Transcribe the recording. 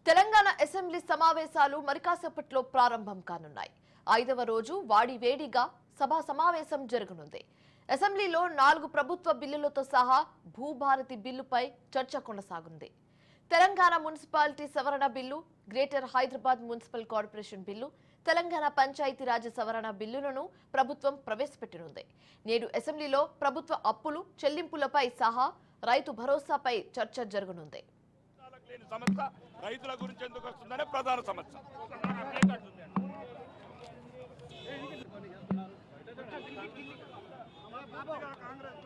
Telangana assembly సమావేశాలు మరికాసేపట్లో ప్రారంభం కానున్నాయి. 5వ రోజు వాడివేడిగా సభా సమావేశం జరగనుంది. అసెంబ్లీలో 4 ప్రభుత్వ బిల్లులతో సహా భూభారతి బిల్లుపై చర్చ కొనసాగుంది. తెలంగాణ మున్సిపాలిటీ సవరణ bill, greater Hyderabad municipal corporation bill, Telangana Panchayati Raj సవరణ బిల్లులను ప్రభుత్వం ప్రవేశపెట్టనుంది. నేడు అసెంబ్లీలో ప్రభుత్వ అప్పులు చెల్లింపులపై సహా రైతు భరోసాపై చర్చ జరగనుంది. సమస్య రైతుల గురించి ఎందుకు వస్తుందనే ప్రధాన సమస్య. కాంగ్రెస్